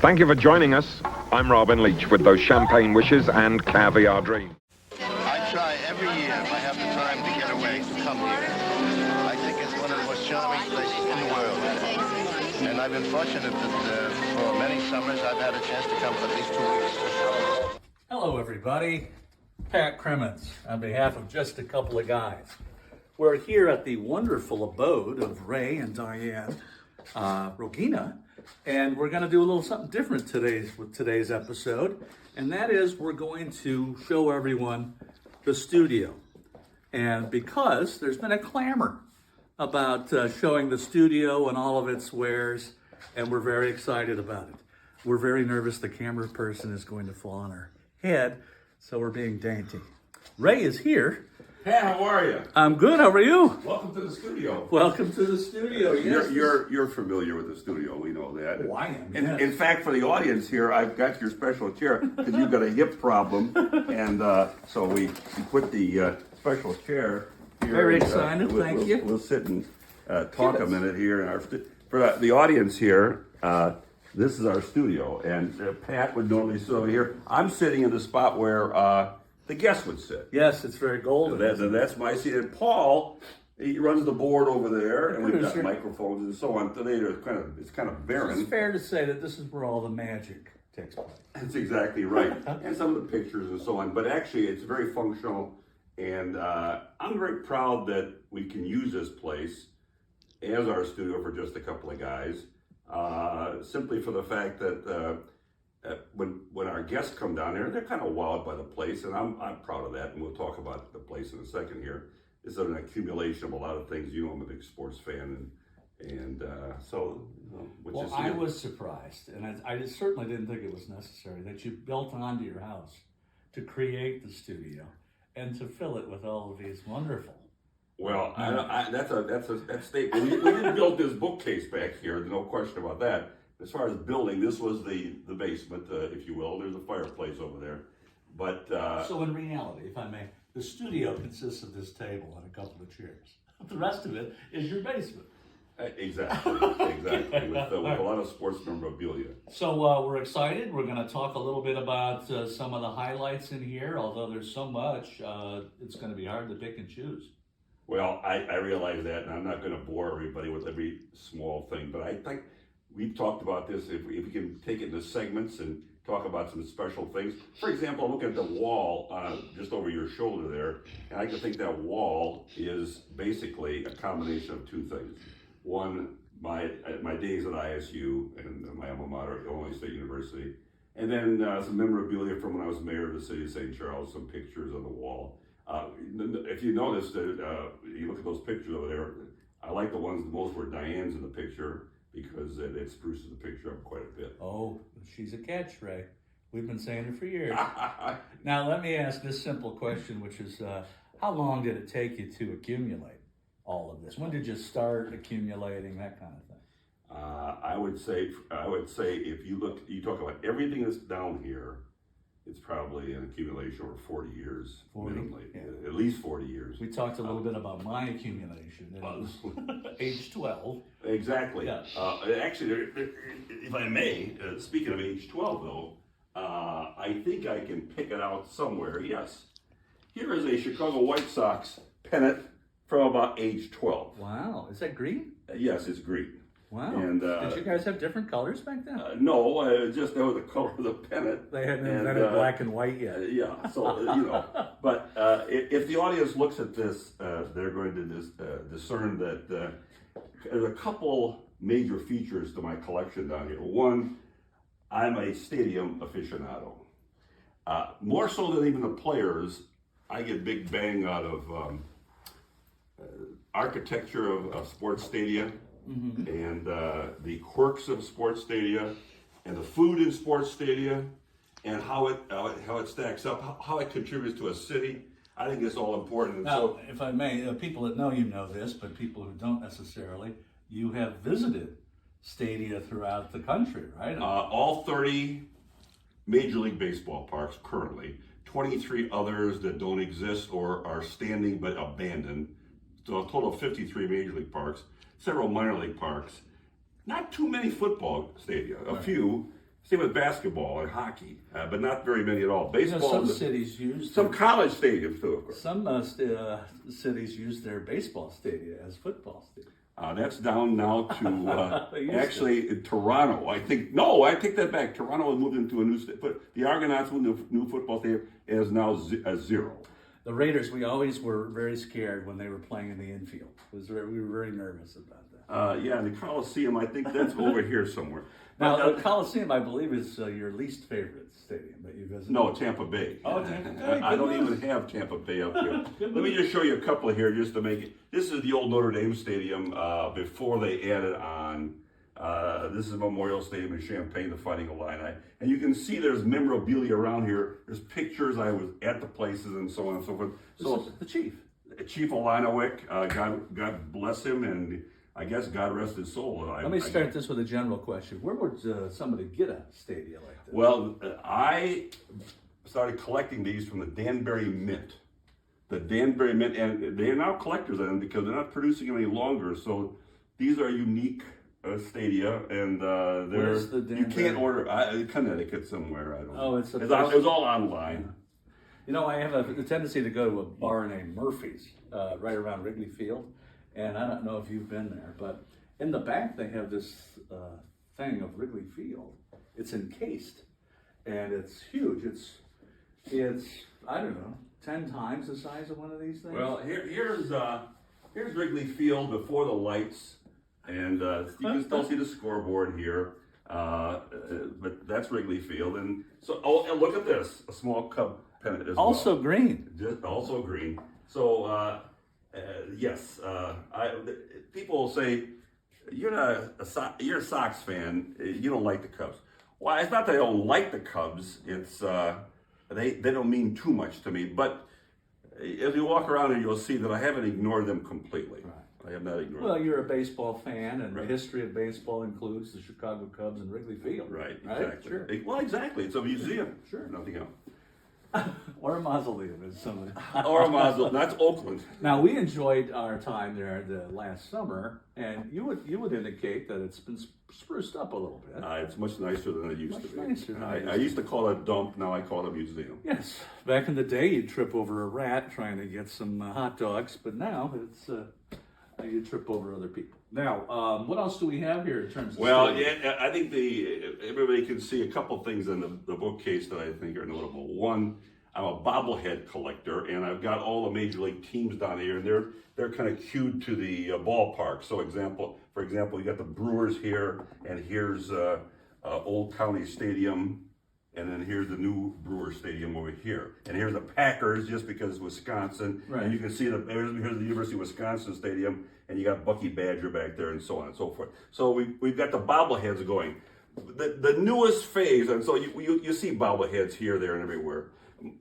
Thank you for joining us. I'm Robin Leach with those champagne wishes and caviar dreams. I try every year if I have the time to get away to come here. I think it's one of the most charming places in the world. And I've been fortunate that for many summers I've had a chance to come for at least 2 weeks. Hello everybody, Pat Kremens on behalf of Just a Couple of Guys. We're here at the wonderful abode of Ray and Diane Rogina, and we're going to do a little something different with today's episode, and that is we're going to show everyone the studio. And because there's been a clamor about showing the studio and all of its wares, and we're very excited about it. We're very nervous the camera person is going to fall on our head, so we're being dainty. Ray is here. Pat, how are you? I'm good. How are you? Welcome to the studio. Welcome to the studio. Yes. You're familiar with the studio. We know that. Oh, I am. In, Yes. in fact, for the audience here, I've got your special chair because you've got a hip problem, and so we put the special chair here. Very and, excited. Thank you. We'll sit and talk a minute here. And for the audience here, this is our studio, and Pat would normally sit over here. I'm sitting in the spot where the guests would sit. Yes, it's very golden. That's my seat. And Paul, he runs the board over there, and we've got microphones and so on. Today, it's kind of barren. It's fair to say that this is where all the magic takes place. That's exactly right. And some of the pictures and so on. But actually, it's very functional, and I'm very proud that we can use this place as our studio for Just a Couple of Guys, simply for the fact that when our guests come down there, they're kind of wowed by the place, and I'm proud of that, and we'll talk about the place in a second here. It's an accumulation of a lot of things. You know, I'm a big sports fan, and so, Well, I was surprised, and I certainly didn't think it was necessary, that you built onto your house to create the studio and to fill it with all of these wonderful. Well, that's a statement. We didn't build this bookcase back here. There's no question about that. As far as building, this was the basement, if you will. There's a fireplace over there. But so in reality, if I may, the studio consists of this table and a couple of chairs. The rest of it is your basement. Exactly, with a lot of sports memorabilia. So we're excited. We're going to talk a little bit about some of the highlights in here. Although there's so much, it's going to be hard to pick and choose. Well, I realize that, and I'm not going to bore everybody with every small thing, but I think we've talked about this, if we can take it into segments and talk about some special things. For example, look at the wall just over your shoulder there, and I can think that wall is basically a combination of two things. One, my days at ISU and my alma mater, Illinois State University, and then some memorabilia from when I was mayor of the city of St. Charles, some pictures on the wall. If you notice, you look at those pictures over there, I like the ones the most where Diane's in the picture, because it spruces the picture up quite a bit. Oh, she's a catch, Ray. We've been saying it for years. Now, let me ask this simple question, which is, how long did it take you to accumulate all of this? When did you start accumulating, that kind of thing? I would say if you talk about everything that's down here, it's probably an accumulation over 40 years, 40, minimally, yeah. At least 40 years. We talked a little bit about my accumulation. It was age 12. Exactly. Yeah. Actually, if I may, speaking of age 12 though, I think I can pick it out somewhere. Yes. Here is a Chicago White Sox pennant from about age 12. Wow. Is that green? Yes, it's green. Wow. And, did you guys have different colors back then? No, just know the color of the pennant. They hadn't invented black and white yet. Yeah, so, but if the audience looks at this, they're going to discern that there's a couple major features to my collection down here. One, I'm a stadium aficionado. More so than even the players, I get big bang out of architecture of sports stadia. Mm-hmm. And the quirks of sports stadia, and the food in sports stadia, and how it stacks up, how it contributes to a city. I think it's all important. And now, so, if I may, people that know this, but people who don't necessarily, you have visited stadia throughout the country, right? all 30 Major League Baseball parks currently, 23 others that don't exist or are standing but abandoned. So a total of 53 Major League parks. Several minor league parks, not too many football stadia, a few, Same with basketball and hockey, but not very many at all. Baseball. Some cities use some college stadiums too, of course. Some cities use their baseball stadium as football stadium. That's down now to actually in Toronto. I take that back. Toronto has moved into a new state, but the Argonauts with the new football stadium is now a 0. The Raiders, we always were very scared when they were playing in the infield. We were very nervous about that. Yeah, the Coliseum, I think that's over here somewhere. Now, the Coliseum, I believe, is your least favorite stadium that you visited. No, Tampa Bay. Oh, Tampa Bay. I don't even have Tampa Bay up here. Let me just show you a couple here just to make it. This is the old Notre Dame Stadium before they added on. This is Memorial Stadium in Champaign, the Fighting Illini. And you can see there's memorabilia around here. There's pictures. I was at the places and so on and so forth. So the chief. Chief Illinowick, God bless him, and I guess God rest his soul. Let me start this with a general question. Where would somebody get a stadium like this? Well, I started collecting these from the Danbury Mint. The Danbury Mint, and they are now collectors of them because they're not producing them any longer. So these are unique stadia, and Where's the you can't order Connecticut somewhere. I don't know. It's it was all online. You know, I have a tendency to go to a bar named Murphy's right around Wrigley Field, and I don't know if you've been there, but in the back they have this thing of Wrigley Field. It's encased, and it's huge. It's I don't know, 10 times the size of one of these things. Well, here's Wrigley Field before the lights, and you can still see the scoreboard here. But that's Wrigley Field, and so and look at this, a small Cub pennant as also well. green. Also green. So yes, people will say you're a Sox fan. You don't like the Cubs. Well, it's not that I don't like the Cubs. It's they don't mean too much to me. But as you walk around, and you'll see that I haven't ignored them completely. Right. I have not ignored them. Well, you're a baseball fan, and the history of baseball includes the Chicago Cubs and Wrigley Field. Right, exactly. Sure. Well, exactly. It's a museum. Sure. Nothing else. Or a mausoleum, as somebody. Or a mausoleum. That's Oakland. Now, we enjoyed our time there the last summer, and you would indicate that it's been spruced up a little bit. It's much nicer than it used to be. Nicer than I used to call it a dump. Now I call it a museum. Yes. Back in the day, you'd trip over a rat trying to get some hot dogs, but now it's you trip over other people. Now, what else do we have here in terms of? Well, yeah, I think everybody can see a couple things in the bookcase that I think are notable. One, I'm a bobblehead collector, and I've got all the major league teams down here, and they're kind of cued to the ballpark. So, for example, you got the Brewers here, and here's Old County Stadium, and then here's the new Brewer Stadium over here, and here's the Packers, just because it's Wisconsin, right. And you can see here's the University of Wisconsin Stadium, and you got Bucky Badger back there, and so on and so forth. So we've got the bobbleheads going. The newest phase, and so you see bobbleheads here, there, and everywhere.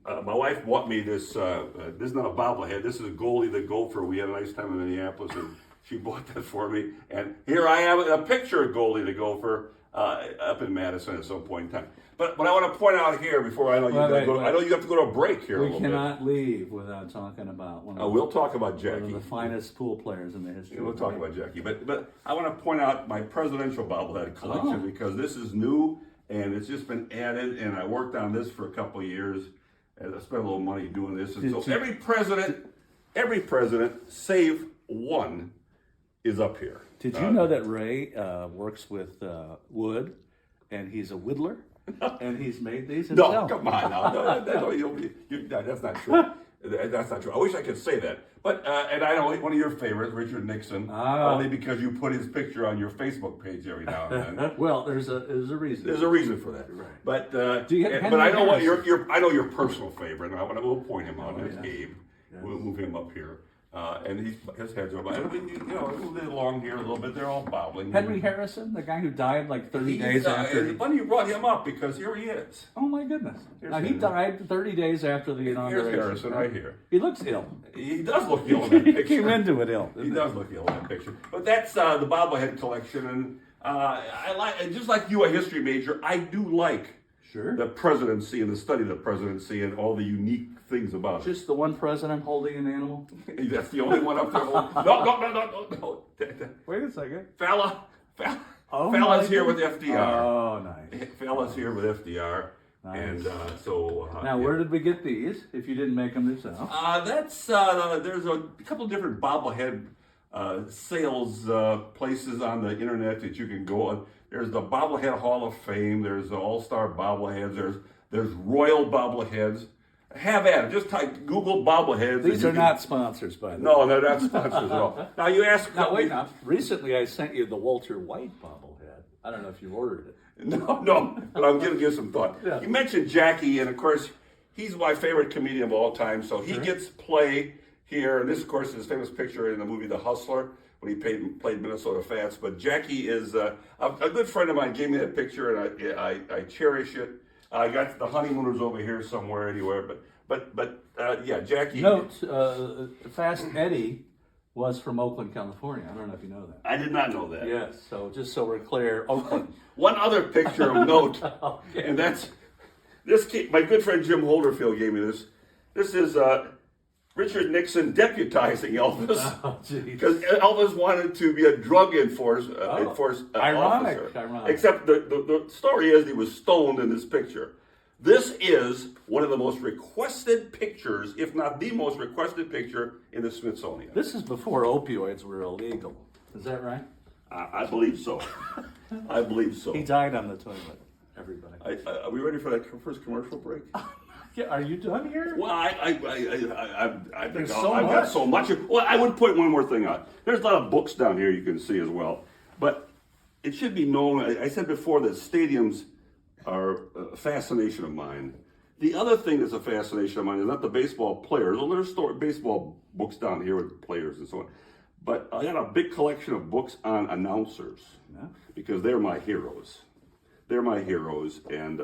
My wife bought me this. This is not a bobblehead. This is a Goldie the Gopher. We had a nice time in Minneapolis, and she bought that for me. And here I have a picture of Goldie the Gopher up in Madison at some point in time. But I want to point out here before I know you I know you have to go to a break here. We cannot leave without talking about one of we'll talk about Jackie. One of the finest pool players in the history. We'll talk about Jackie. But I want to point out my presidential bobblehead collection because this is new and it's just been added. And I worked on this for a couple of years. And I spent a little money doing this. And so every president, save one, is up here. Did you know that Ray works with wood, and he's a whittler, and he's made these himself? No, come on now. That's not true. That's not true. I wish I could say that. But and I know one of your favorites, Richard Nixon, only because you put his picture on your Facebook page every now and then. Well, there's a reason. There's a reason for that. Right. But but I know what I know your personal favorite. And we'll point him out. That's Abe. Yes. We'll move him up here. And his heads are about. It'll be along here a little bit. They're all bobbling. Henry Harrison, the guy who died like 30 days after. It's funny you brought him up because here he is. Oh my goodness! Now he died 30 days after the inauguration. Here's Harrison right here. He looks ill. He does look ill in that picture. He came into it ill. He does look ill in that picture. But that's the bobblehead collection, and I like, just like you, a history major. I do like the presidency and the study of the presidency and all the unique things about it. Just the one president holding an animal? That's the only one up there. No. Wait a second. Fella's here with FDR. Oh, nice. Fella Dallas here with FDR. Nice. And Now, where did we get these, if you didn't make them yourself? There's a couple different bobblehead sales places on the internet that you can go on. There's the Bobblehead Hall of Fame. There's the All-Star bobbleheads. There's Royal bobbleheads. Have at it. Just type Google bobbleheads. These are not sponsors, by the way. No, they're not sponsors at all. Now you ask. Now wait. Now, recently I sent you the Walter White bobblehead. I don't know if you ordered it. No, but I'm giving you some thought. Yeah. You mentioned Jackie, and of course, he's my favorite comedian of all time. So he gets play here, and this, of course, is his famous picture in the movie The Hustler when he played Minnesota Fats. But Jackie is a good friend of mine. Gave me that picture, and I cherish it. I got the honeymooners over here somewhere, anywhere. But yeah, Jackie. Note, Fast Eddie was from Oakland, California. I don't know if you know that. I did not know that. Yes, so just so we're clear, Oakland. One other picture of note, Okay. and that's this. My good friend Jim Holderfield gave me this. This is Richard Nixon deputizing Elvis Oh, geez. because Elvis wanted to be a drug officer. Ironic. Except the story is he was stoned in this picture. This is one of the most requested pictures, if not the most requested picture in the Smithsonian. This is before opioids were illegal. Is that right? I believe so. I believe so. He died on the toilet, everybody. Are we ready for that first commercial break? Yeah, are you done here? Well, I think There's I've got so much. Well, I would point one more thing out. There's a lot of books down here you can see as well. But it should be known, I said before that stadiums are a fascination of mine. The other thing that's a fascination of mine is not the baseball players. Well, there's baseball books down here with players and so on. But I got a big collection of books on announcers because they're my heroes. They're my heroes, and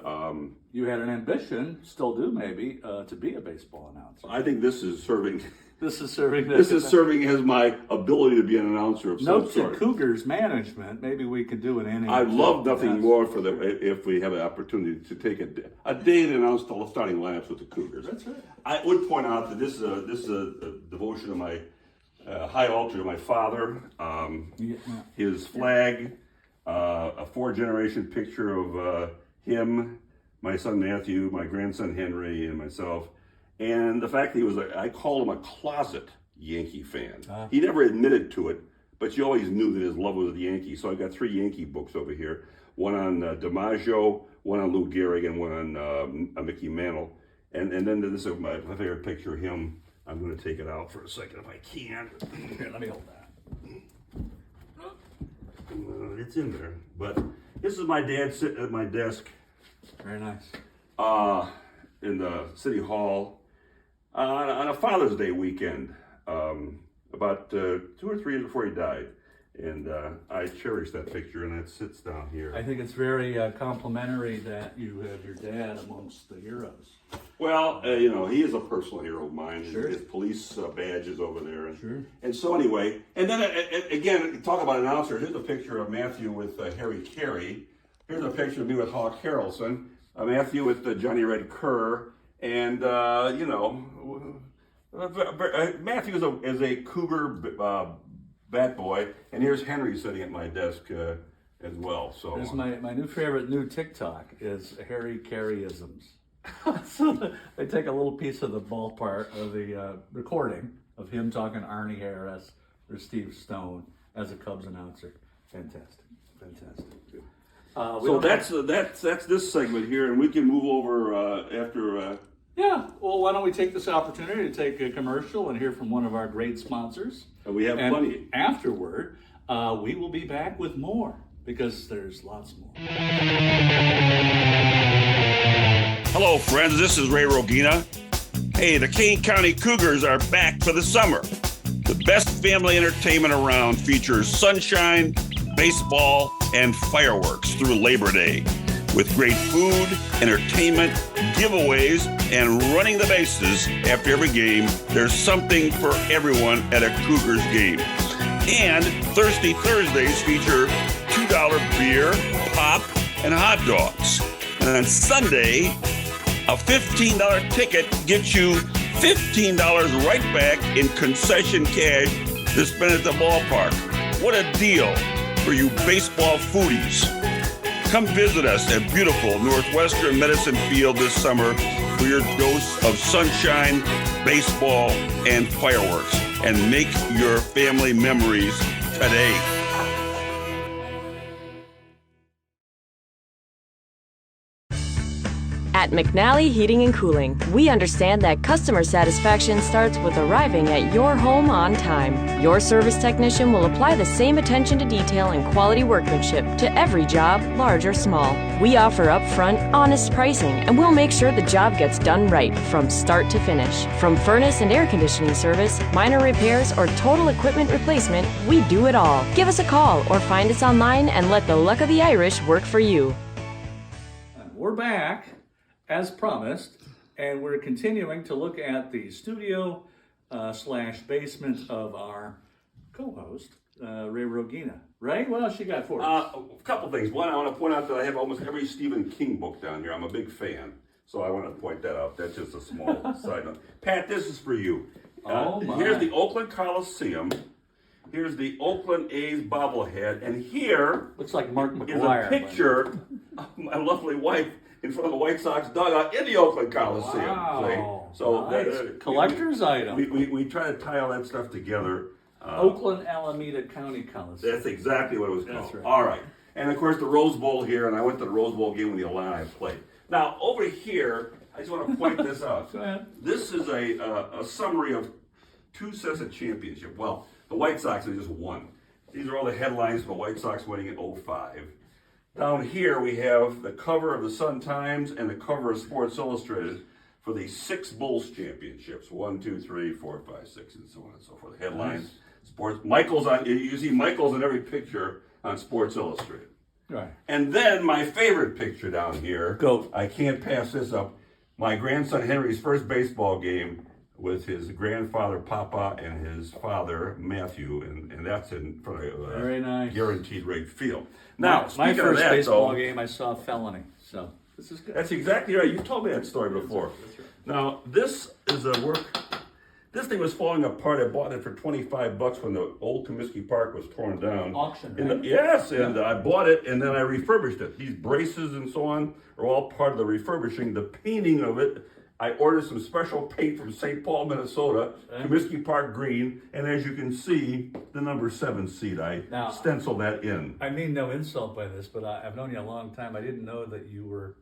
You had an ambition, still do maybe, to be a baseball announcer. I think this is serving. This is serving. This is serving as my ability to be an announcer of some Note to sort. Cougars management. Maybe we could do an inning. I'd love nothing more for if we have an opportunity to take a day to announce the starting lineups with the Cougars. That's right. I would point out that this is a devotion to my high altar to my father. His flag, a 4-generation picture of him, my son Matthew, my grandson Henry, and myself. And the fact that he was, I call him a closet Yankee fan. He never admitted to it, but you always knew that his love was the Yankees. So I got 3 Yankee books over here. One on DiMaggio, one on Lou Gehrig, and one on Mickey Mantle. And then this is my favorite picture of him. I'm going to take it out for a second if I can. Here, let me hold that. It's in there. But this is my dad sitting at my desk. Very nice. In the City Hall on a Father's Day weekend, about 2 or 3 years before he died. And I cherish that picture, and that sits down here. I think it's very complimentary that you have your dad amongst the heroes. Well, he is a personal hero of mine. Sure. His police badge is over there. And, Sure. And so anyway, and then again, talk about announcer. Here's a picture of Matthew with Harry Carey. Here's a picture of me with Hawk Harrelson. Matthew with Johnny Red Kerr. And, Matthew is a Cougar bat boy. And here's Henry sitting at my desk as well. So There's my new favorite new TikTok is Harry Careyisms. So they take a little piece of the ballpark of the recording of him talking to Arnie Harris or Steve Stone as a Cubs announcer. Fantastic. So that's this segment here, and we can move over after. Yeah. Well, why don't we take this opportunity to take a commercial and hear from one of our great sponsors? And we have plenty. Afterward, we will be back with more because there's lots more. Hello, friends. This is Ray Rogina. Hey, the Kane County Cougars are back for the summer. The best family entertainment around features sunshine, baseball, and fireworks through Labor Day. With great food, entertainment, giveaways, and running the bases after every game, there's something for everyone at a Cougars game. And Thirsty Thursdays feature $2 beer, pop, and hot dogs. And on Sunday, a $15 ticket gets you $15 right back in concession cash to spend at the ballpark. What a deal for you baseball foodies. Come visit us at beautiful Northwestern Medicine Field this summer for your dose of sunshine, baseball, and fireworks. And make your family memories today. At McNally Heating and Cooling, we understand that customer satisfaction starts with arriving at your home on time. Your service technician will apply the same attention to detail and quality workmanship to every job, large or small. We offer upfront, honest pricing, and we'll make sure the job gets done right from start to finish. From furnace and air conditioning service, minor repairs, or total equipment replacement, we do it all. Give us a call or find us online and let the luck of the Irish work for you. We're back, as promised, and we're continuing to look at the studio slash basement of our co-host, Ray Rogina. Ray, what else you got for us? A couple things. One, I want to point out that I have almost every Stephen King book down here. I'm a big fan, so I want to point that out. That's just a small side note. Pat, this is for you. Here's the Oakland Coliseum. Here's the Oakland A's bobblehead, and here Looks like Mark is McGuire. a picture of my lovely wife in front of the White Sox dugout in the Oakland Coliseum. Wow. So Nice. Collector's item. We try to tie all that stuff together. Oakland Alameda County Coliseum. That's exactly what it was called. That's right. All right. And of course the Rose Bowl here, and I went to the Rose Bowl game when the Illini played. Now over here, I just want to point this out. Go ahead. This is a summary of 2 sets of championship. Well, the White Sox have just won. These are all the headlines for the White Sox winning in 2005. Down here we have the cover of the Sun-Times and the cover of Sports Illustrated for the 6 Bulls championships. 1, 2, 3, 4, 5, 6, and so on and so forth. The headlines. Nice. Sports. Michael's on. You see Michael's in every picture on Sports Illustrated. Right. And then my favorite picture down here. Go. I can't pass this up. My grandson Henry's first baseball game with his grandfather Papa and his father Matthew, and that's in front of Very nice. guaranteed rate field. Now, my speaking of first that, baseball though, game, I saw Felony. So this is good. that's exactly right. You told me that story before. That's right. Now, this is a work. This thing was falling apart. I bought it for $25 when the old Comiskey Park was torn down. Auction, In the- right? yes, and I bought it and then I refurbished it. These braces and so on are all part of the refurbishing. The painting of it, I ordered some special paint from St. Paul, Minnesota, Comiskey Park green, and as you can see, the number 7 seat, I Now- stenciled that in. I mean no insult by this, but I've known you a long time. I didn't know that you were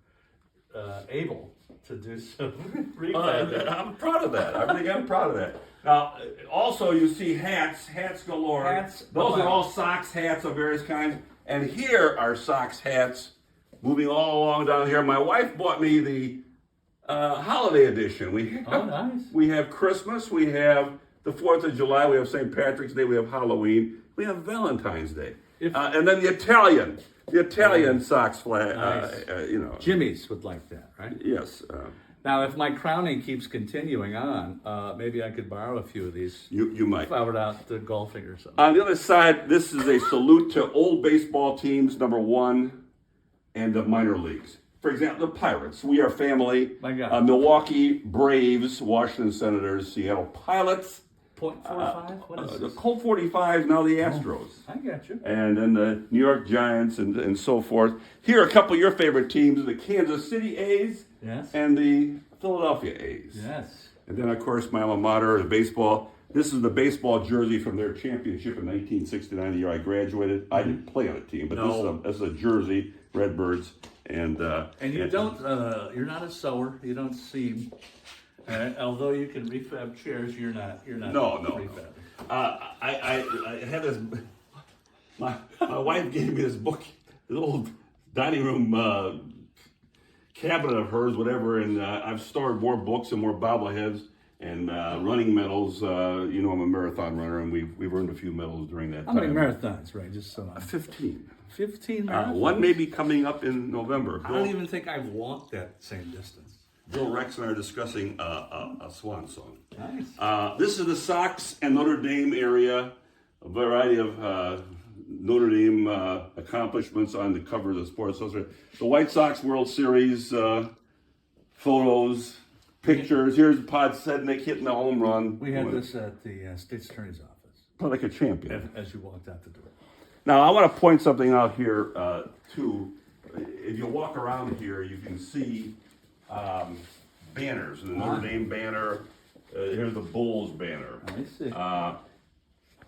able to do some refurbishing. I'm proud of that. I really am proud of that. Now, also you see hats galore. Hats Those galore. are all socks hats of various kinds. And here are socks hats moving all along down here. My wife bought me the holiday edition. Nice. We have Christmas, we have the 4th of July, we have St. Patrick's Day, we have Halloween, we have Valentine's Day. And then the Italian socks flag, Nice. Jimmy's would like that, right? Yes. Now, if my crowning keeps continuing on, maybe I could borrow a few of these. You might. If I were out golfing or something. On the other side, this is a salute to old baseball teams, number 1, and the minor leagues. For example, the Pirates. We are family. My God. Milwaukee Braves, Washington Senators, Seattle Pilots. .45? What is The this? Colt 45, now the Astros. I got you. And then the New York Giants and so forth. Here are a couple of your favorite teams, the Kansas City A's Yes. and the Philadelphia A's. Yes. And then, of course, my alma mater, the baseball. This is the baseball jersey from their championship in 1969, the year I graduated. I didn't play on a team, but No. this is a jersey, Redbirds. And you don't, you're not a sewer. You don't seam. Although you can refab chairs, you're not No. refab. I had this. My wife gave me this book, this old dining room cabinet of hers, whatever, and I've stored more books and more bobbleheads and running medals. I'm a marathon runner, and we've earned a few medals during that How time. many marathons, right? Just so 15. 15 marathons? One may be coming up in November. I don't even think I've walked that same distance. Bill Rex and I are discussing a swan song. Nice. This is the Sox and Notre Dame area. A variety of Notre Dame accomplishments on the cover of the Sports Illustrated. The White Sox World Series photos, pictures. Here's Pod Sednick hitting the home run. We had this at the State's Attorney's office Like a champion. as you walked out the door. Now, I want to point something out here, too. if you walk around here, you can see banners. The Notre Dame banner. Here's the Bulls banner. I see. I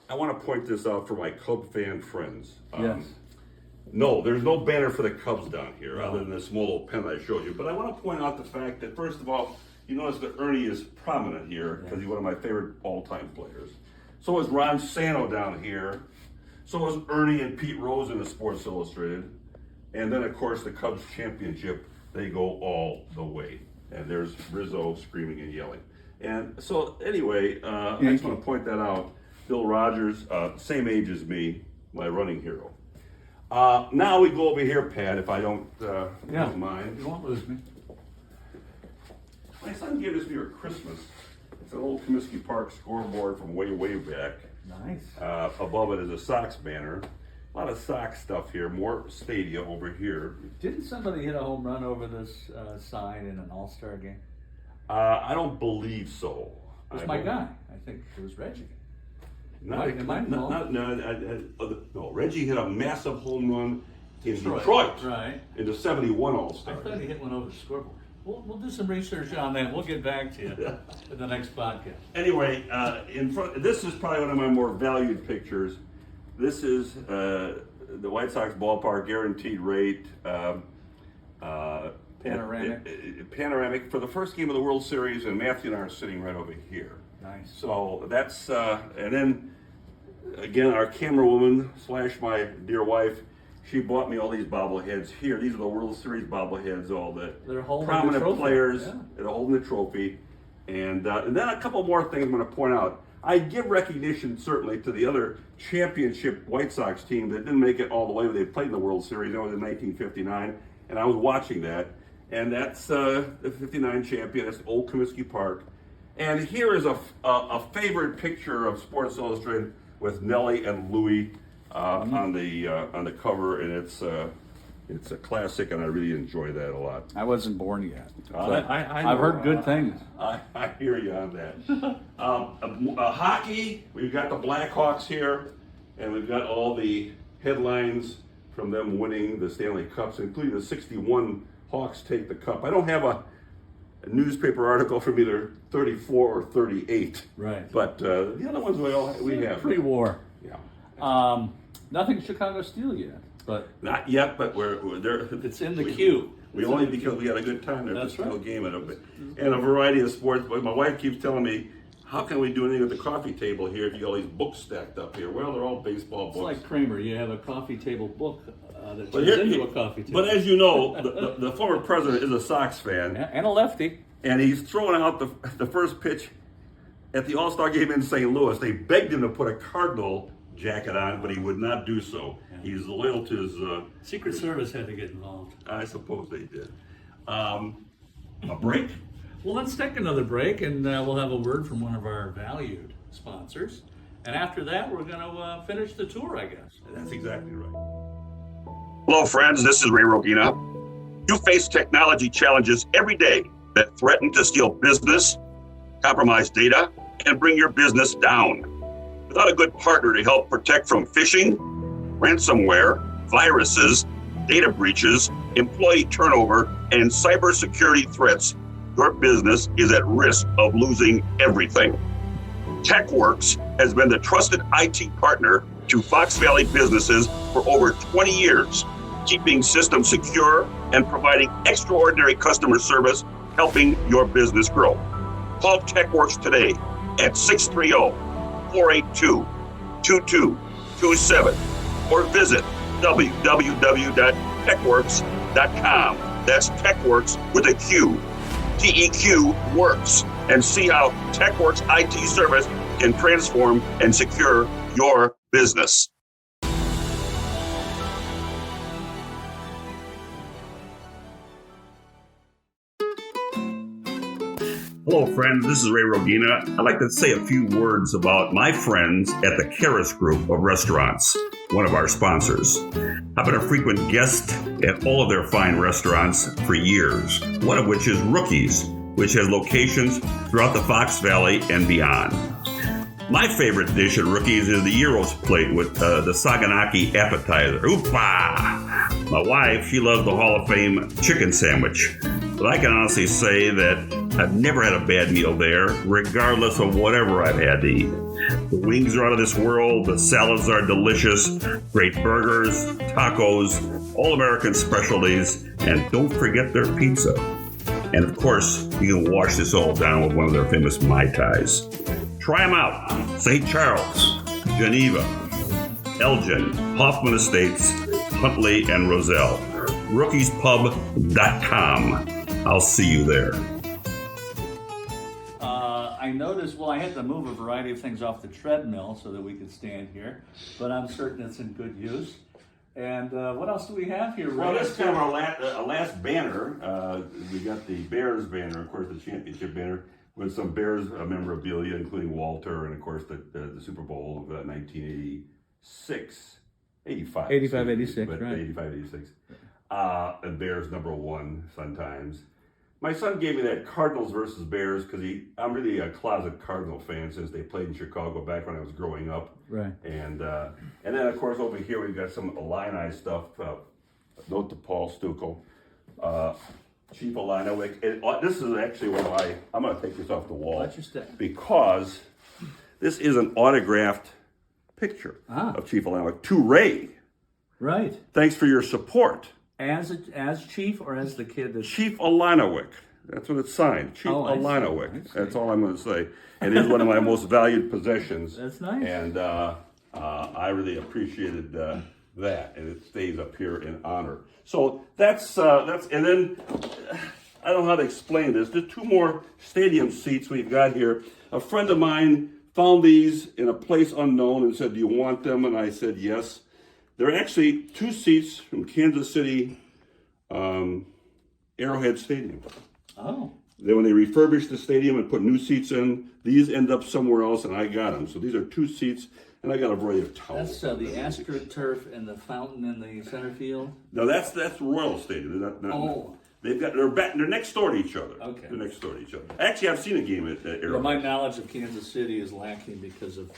want to point this out for my Cub fan friends. Yes. No, there's no banner for the Cubs down here, other than this small little pen I showed you. But I want to point out the fact that, first of all, you notice that Ernie is prominent here because he's one of my favorite all-time players. So is Ron Santo down here. So is Ernie and Pete Rose in the Sports Illustrated. And then, of course, the Cubs championship, they go all the way. And there's Rizzo screaming and yelling. And so, anyway, I just want to point that out. Bill Rogers, same age as me, my running hero. Now we go over here, Pat, if I don't mind. You won't lose me. My son gave this to me for Christmas. It's an old Comiskey Park scoreboard from way, way back. Nice. Above it is a Sox banner. A lot of Sox stuff here. More Stadia over here. Didn't somebody hit a home run over this sign in an All-Star game? I don't believe so. It was my guy. I think it was Reggie. No, Reggie hit a massive home run in Detroit. Right. In the 71 All-Star. I thought he hit one over the scoreboard. We'll do some research on that. We'll get back to you in the next podcast. Anyway, in front. This is probably one of my more valued pictures. This is the White Sox ballpark, guaranteed rate. Panoramic for the first game of the World Series, and Matthew and I are sitting right over here. Nice. So that's and then again, our camera woman / my dear wife. She bought me all these bobbleheads here. These are the World Series bobbleheads, all the prominent players that are holding the trophy. And then a couple more things I'm going to point out. I give recognition certainly to the other championship White Sox team that didn't make it all the way. They played in the World Series. That was in 1959, and I was watching that. And that's the 59 champion. That's old Comiskey Park. And here is a favorite picture of Sports Illustrated with Nellie and Louie. On the cover, and it's a classic, and I really enjoy that a lot. I wasn't born yet. I've heard good things. I hear you on that. Hockey, we've got the Blackhawks here, and we've got all the headlines from them winning the Stanley Cups, including the 61 Hawks take the cup. I don't have a newspaper article from either 34 or 38. Right. But the other ones we have. Pre-war. Yeah. Nothing Chicago Steel yet, but not yet. But we're there. It's in the queue. We only because we had a good time there. That's for the right. game and a variety of sports. But my wife keeps telling me, how can we do anything at the coffee table here if you got all these books stacked up here? Well, they're all baseball books. It's like Kramer. You have a coffee table book that turns into a coffee table. But as you know, the former president is a Sox fan. And a lefty. And he's throwing out the first pitch at the All-Star game in St. Louis. They begged him to put a Cardinal jacket on, but he would not do so. Yeah. He's loyal to his... Secret Service had to get involved. I suppose they did. A break? Well, let's take another break, and we'll have a word from one of our valued sponsors. And after that, we're going to finish the tour, I guess. That's exactly right. Hello, friends. This is Ray Rogina. You face technology challenges every day that threaten to steal business, compromise data, and bring your business down. Without a good partner to help protect from phishing, ransomware, viruses, data breaches, employee turnover, and cybersecurity threats, your business is at risk of losing everything. TechWorks has been the trusted IT partner to Fox Valley businesses for over 20 years, keeping systems secure and providing extraordinary customer service, helping your business grow. Call TechWorks today at 630-482-2227 or visit www.techworks.com. That's TechWorks with a Q. TEQ works, and see how TechWorks IT service can transform and secure your business. Hello, friends. This is Ray Rogina. I'd like to say a few words about my friends at the Karas Group of Restaurants, one of our sponsors. I've been a frequent guest at all of their fine restaurants for years, one of which is Rookies, which has locations throughout the Fox Valley and beyond. My favorite dish at Rookies is the gyros plate with the Saganaki appetizer. Oopa! My wife, she loves the Hall of Fame chicken sandwich. But I can honestly say that I've never had a bad meal there, regardless of whatever I've had to eat. The wings are out of this world, the salads are delicious, great burgers, tacos, all-American specialties, and don't forget their pizza. And of course, you can wash this all down with one of their famous Mai Tais. Try them out. St. Charles, Geneva, Elgin, Hoffman Estates, Huntley, and Roselle. RookiesPub.com. I'll see you there. I noticed, well, I had to move a variety of things off the treadmill so that we could stand here, but I'm certain it's in good use. And what else do we have here, Ray? Well, this time our last banner, we got the Bears banner, of course, the championship banner, with some Bears memorabilia, including Walter, and of course the Super Bowl of 1986. 85. 86, but right. 85, 86. And Bears #1 sometimes. My son gave me that Cardinals versus Bears because I'm really a closet Cardinal fan since they played in Chicago back when I was growing up. Right. And then of course over here we've got some Illini stuff. Note to Paul Stuckel, Chief Illini. This is actually one I'm going to take this off the wall because this is an autographed picture of Chief Illini to Ray. Right. Thanks for your support. As chief or as the kid that... Chief Illinowick. That's what it's signed. Chief Illinowick. That's all I'm going to say. It is one of my most valued possessions. That's nice. And I really appreciated that, and it stays up here in honor. So that's and then I don't know how to explain this. There's 2 more stadium seats we've got here. A friend of mine found these in a place unknown and said, "Do you want them?" And I said yes. They're actually 2 seats from Kansas City Arrowhead Stadium. Oh. Then when they refurbished the stadium and put new seats in, these end up somewhere else, and I got them. So these are 2 seats, and I got a variety of towels. That's the AstroTurf and the fountain in the center field? No, that's Royal Stadium. They're next door to each other. Okay. They're next door to each other. Actually, I've seen a game at Arrowhead. Well, my knowledge of Kansas City is lacking because of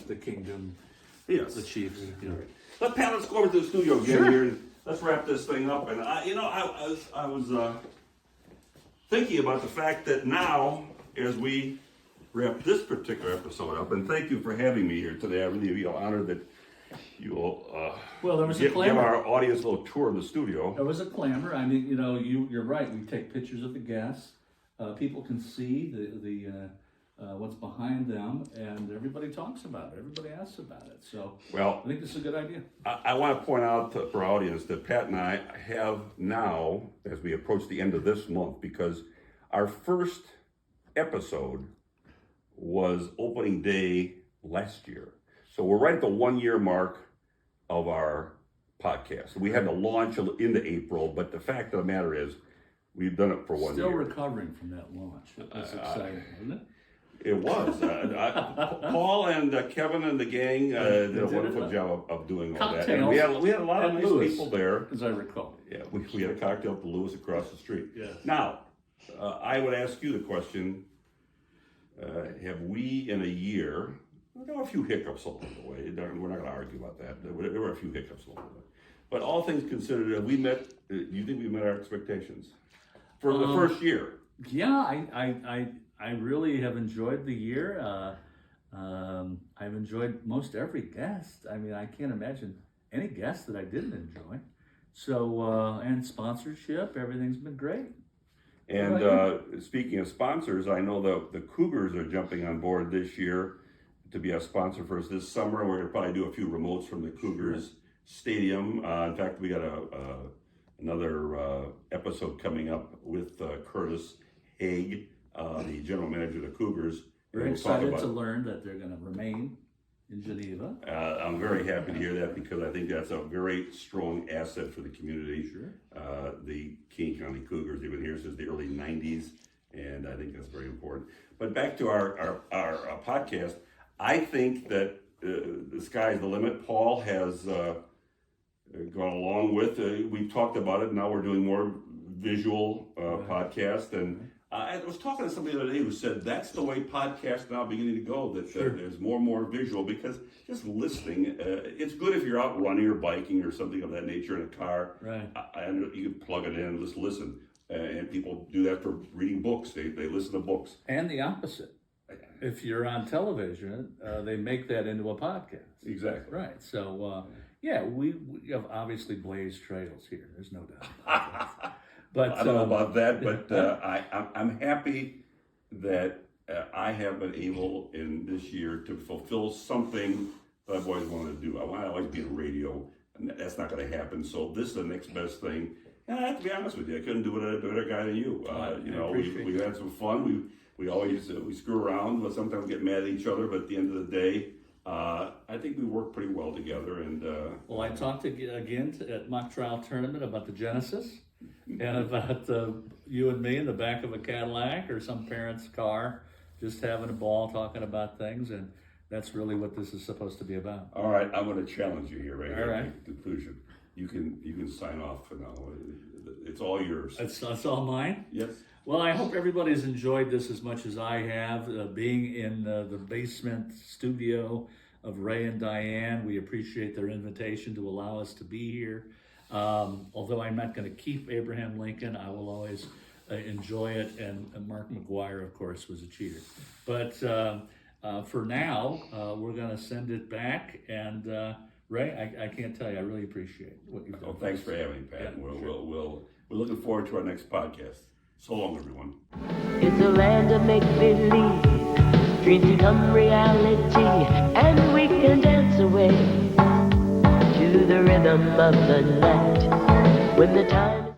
the kingdom, the Chiefs. You know. Let's go over to the studio again here and let's wrap this thing up. And I was thinking about the fact that now, as we wrap this particular episode up, and thank you for having me here today. I really feel honored that you will there was give a clamor. our audience a little tour of the studio. There was a clamor. I mean, you're right. We take pictures of the guests. People can see the what's behind them, and everybody talks about it. Everybody asks about it. So, I think this is a good idea. I want to point out for our audience that Pat and I have now, as we approach the end of this month, because our first episode was opening day last year. So we're right at the 1-year mark of our podcast. We had to launch into April, but the fact of the matter is, we've done it for 1 year. Still recovering from that launch. That's exciting, isn't it? It was. Paul and Kevin and the gang did a wonderful job of doing all that. And we had a lot of nice people there. As I recall. Yeah, we had a cocktail at the Lewis across the street. Yeah. Now, I would ask you the question, have we in a year, there were a few hiccups along the way. We're not going to argue about that. There were a few hiccups along the way. But all things considered, have we met, do you think we met our expectations for the first year? Yeah, I really have enjoyed the year. I've enjoyed most every guest. I mean, I can't imagine any guest that I didn't enjoy. So, and sponsorship, everything's been great. And speaking of sponsors, I know the Cougars are jumping on board this year to be a sponsor for us this summer. We're going to probably do a few remotes from the Cougars Stadium. In fact, we got another episode coming up with Curtis Haig, the general manager of the Cougars. Very excited to learn that they're going to remain in Geneva. I'm very happy to hear that because I think that's a very strong asset for the community. Sure. The King County Cougars, they've been here since the early 90s, and I think that's very important. But back to our podcast, I think that the sky's the limit. Paul has gone along with, we've talked about it, now we're doing more visual podcast, and I was talking to somebody the other day who said that's the way podcasts now beginning to go, that there's more and more visual, because just listening, it's good if you're out running or biking or something of that nature in a car. Right. And you can plug it in and just listen. And people do that for reading books. They listen to books. And the opposite. If you're on television, they make that into a podcast. Exactly. Right. So, we have obviously blazed trails here. There's no doubt about that. But I don't know about that, but I'm happy that I have been able in this year to fulfill something that I've always wanted to do. I want to always be in radio, and that's not going to happen. So this is the next best thing. And I have to be honest with you, I couldn't do it a better guy than you. We had some fun. We always we screw around, but sometimes get mad at each other. But at the end of the day, I think we work pretty well together. And well, I talked again at mock trial tournament about the Genesis. And about you and me in the back of a Cadillac or some parent's car, just having a ball talking about things, and that's really what this is supposed to be about. All right, I'm going to challenge you here right all here right. at the conclusion. You can sign off for now. It's all yours. That's all mine? Yes. Well, I hope everybody's enjoyed this as much as I have, being in the basement studio of Ray and Diane. We appreciate their invitation to allow us to be here. Although I'm not going to keep Abraham Lincoln, I will always enjoy it. And Mark McGuire, of course, was a cheater. But for now, we're going to send it back. And Ray, I can't tell you, I really appreciate what you've done. Well, thanks for having me, Pat. Yeah, We're looking forward to our next podcast. So long, everyone. It's a land of make-believe, dreams become reality, and we can dance away to the rhythm of the night when the time